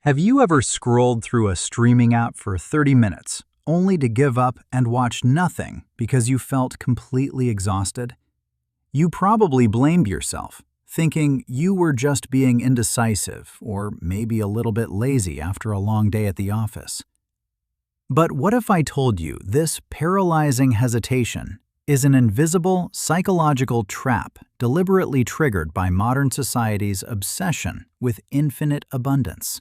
Have you ever scrolled through a streaming app for 30 minutes, only to give up and watch nothing because you felt completely exhausted? You probably blamed yourself, thinking you were just being indecisive or maybe a little bit lazy after a long day at the office. But what if I told you this paralyzing hesitation is an invisible psychological trap deliberately triggered by modern society's obsession with infinite abundance?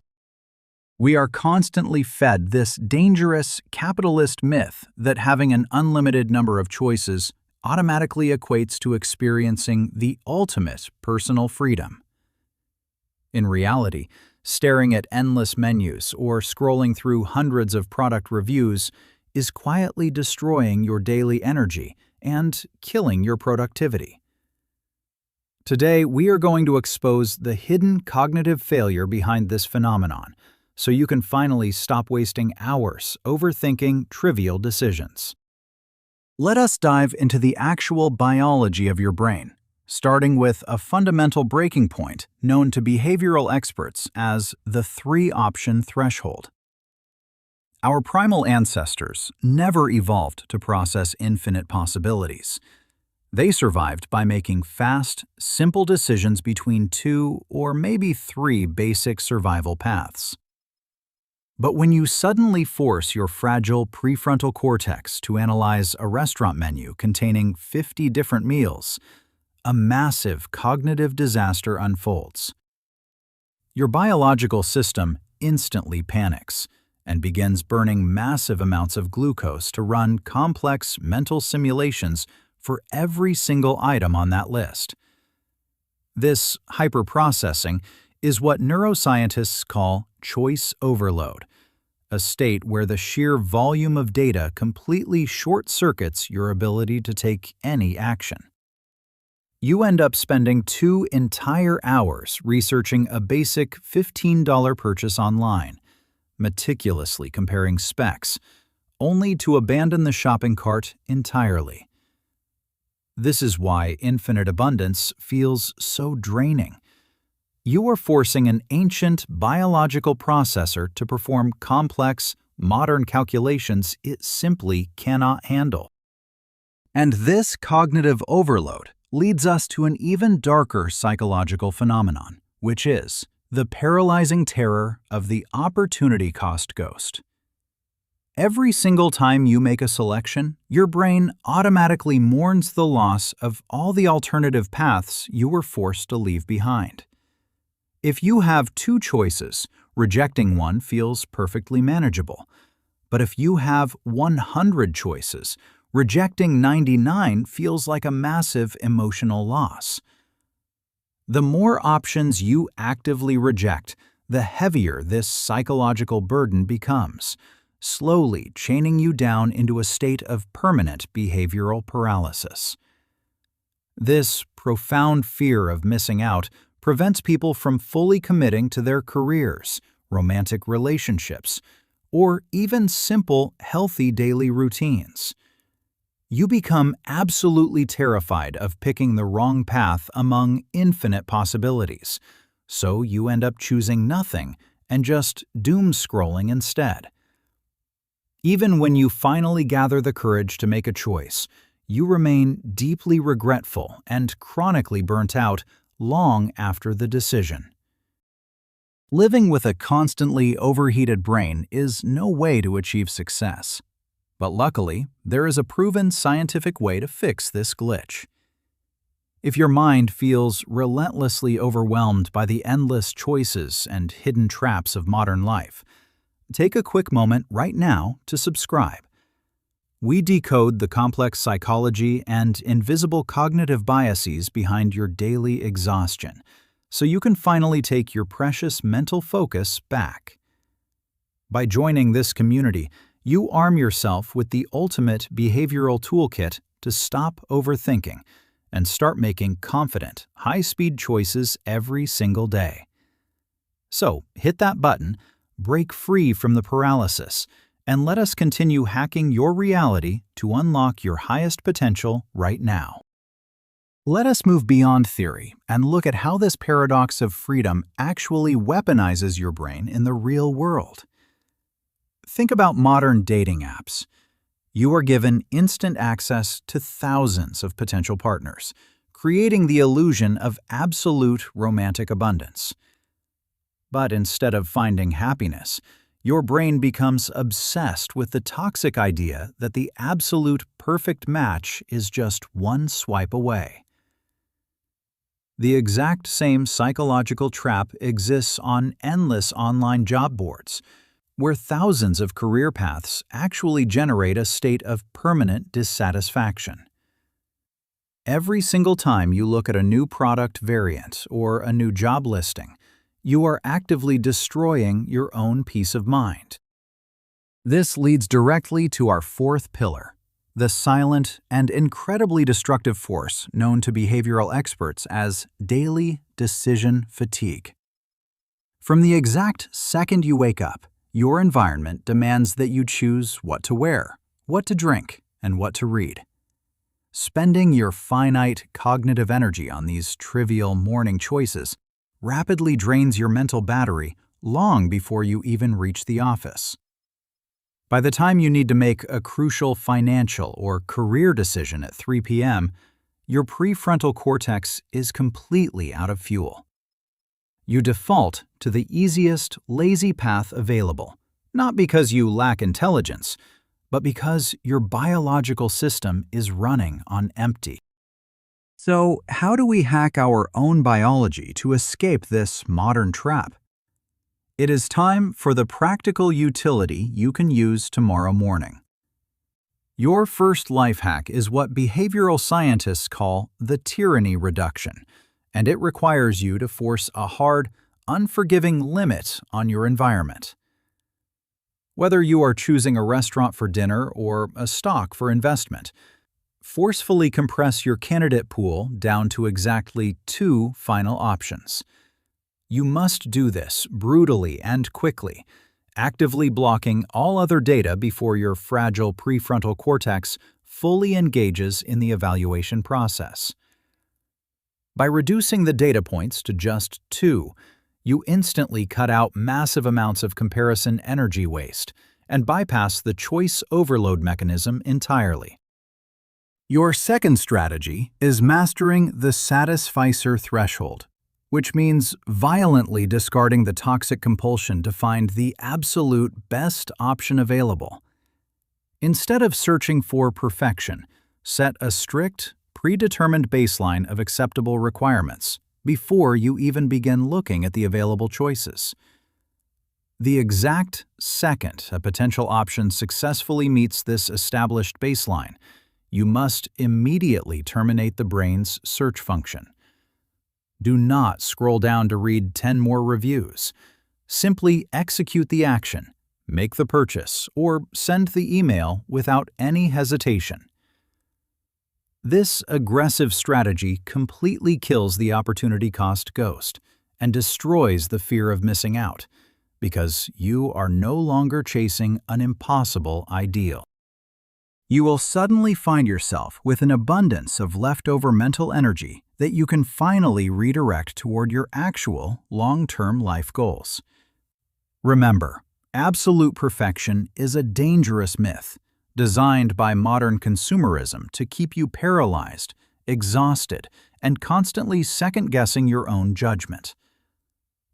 We are constantly fed this dangerous capitalist myth that having an unlimited number of choices automatically equates to experiencing the ultimate personal freedom. In reality, staring at endless menus or scrolling through hundreds of product reviews is quietly destroying your daily energy and killing your productivity. Today, we are going to expose the hidden cognitive failure behind this phenomenon, so you can finally stop wasting hours overthinking trivial decisions. Let us dive into the actual biology of your brain, starting with a fundamental breaking point known to behavioral experts as the three-option threshold. Our primal ancestors never evolved to process infinite possibilities. They survived by making fast, simple decisions between two or maybe three basic survival paths. But when you suddenly force your fragile prefrontal cortex to analyze a restaurant menu containing 50 different meals, a massive cognitive disaster unfolds. Your biological system instantly panics and begins burning massive amounts of glucose to run complex mental simulations for every single item on that list. This hyperprocessing is what neuroscientists call choice overload, a state where the sheer volume of data completely short-circuits your ability to take any action. You end up spending 2 entire hours researching a basic $15 purchase online, meticulously comparing specs, only to abandon the shopping cart entirely. This is why infinite abundance feels so draining. You are forcing an ancient biological processor to perform complex, modern calculations it simply cannot handle. And this cognitive overload leads us to an even darker psychological phenomenon, which is the paralyzing terror of the opportunity cost ghost. Every single time you make a selection, your brain automatically mourns the loss of all the alternative paths you were forced to leave behind. If you have 2 choices, rejecting one feels perfectly manageable. But if you have 100 choices, rejecting 99 feels like a massive emotional loss. The more options you actively reject, the heavier this psychological burden becomes, slowly chaining you down into a state of permanent behavioral paralysis. This profound fear of missing out prevents people from fully committing to their careers, romantic relationships, or even simple, healthy daily routines. You become absolutely terrified of picking the wrong path among infinite possibilities, so you end up choosing nothing and just doom-scrolling instead. Even when you finally gather the courage to make a choice, you remain deeply regretful and chronically burnt out long after the decision. Living with a constantly overheated brain is no way to achieve success. But luckily, there is a proven scientific way to fix this glitch. If your mind feels relentlessly overwhelmed by the endless choices and hidden traps of modern life, take a quick moment right now to subscribe. We decode the complex psychology and invisible cognitive biases behind your daily exhaustion, so you can finally take your precious mental focus back. By joining this community, you arm yourself with the ultimate behavioral toolkit to stop overthinking and start making confident, high-speed choices every single day. So, hit that button, break free from the paralysis, and let us continue hacking your reality to unlock your highest potential right now. Let us move beyond theory and look at how this paradox of freedom actually weaponizes your brain in the real world. Think about modern dating apps. You are given instant access to thousands of potential partners, creating the illusion of absolute romantic abundance. But instead of finding happiness, your brain becomes obsessed with the toxic idea that the absolute perfect match is just one swipe away. The exact same psychological trap exists on endless online job boards, where thousands of career paths actually generate a state of permanent dissatisfaction. Every single time you look at a new product variant or a new job listing, you are actively destroying your own peace of mind. This leads directly to our fourth pillar, the silent and incredibly destructive force known to behavioral experts as daily decision fatigue. From the exact second you wake up, your environment demands that you choose what to wear, what to drink, and what to read. Spending your finite cognitive energy on these trivial morning choices rapidly drains your mental battery long before you even reach the office. By the time you need to make a crucial financial or career decision at 3 p.m., your prefrontal cortex is completely out of fuel. You default to the easiest, lazy path available, not because you lack intelligence, but because your biological system is running on empty. So, how do we hack our own biology to escape this modern trap? It is time for the practical utility you can use tomorrow morning. Your first life hack is what behavioral scientists call the Tyranny Reduction, and it requires you to force a hard, unforgiving limit on your environment. Whether you are choosing a restaurant for dinner or a stock for investment, forcefully compress your candidate pool down to exactly 2 final options. You must do this brutally and quickly, actively blocking all other data before your fragile prefrontal cortex fully engages in the evaluation process. By reducing the data points to just 2, you instantly cut out massive amounts of comparison energy waste and bypass the choice overload mechanism entirely. Your second strategy is mastering the Satisficer Threshold, which means violently discarding the toxic compulsion to find the absolute best option available. Instead of searching for perfection, set a strict, predetermined baseline of acceptable requirements before you even begin looking at the available choices. The exact second a potential option successfully meets this established baseline, you must immediately terminate the brain's search function. Do not scroll down to read 10 more reviews. Simply execute the action, make the purchase, or send the email without any hesitation. This aggressive strategy completely kills the opportunity cost ghost and destroys the fear of missing out, because you are no longer chasing an impossible ideal. You will suddenly find yourself with an abundance of leftover mental energy that you can finally redirect toward your actual long-term life goals. Remember, absolute perfection is a dangerous myth designed by modern consumerism to keep you paralyzed, exhausted, and constantly second-guessing your own judgment.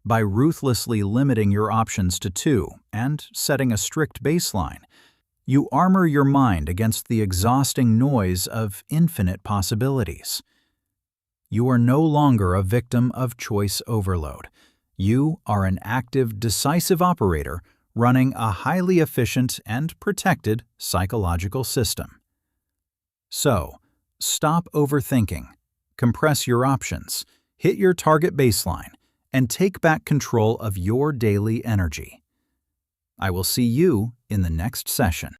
By ruthlessly limiting your options to 2 and setting a strict baseline, you armor your mind against the exhausting noise of infinite possibilities. You are no longer a victim of choice overload. You are an active, decisive operator running a highly efficient and protected psychological system. So, stop overthinking, compress your options, hit your target baseline, and take back control of your daily energy. I will see you in the next session.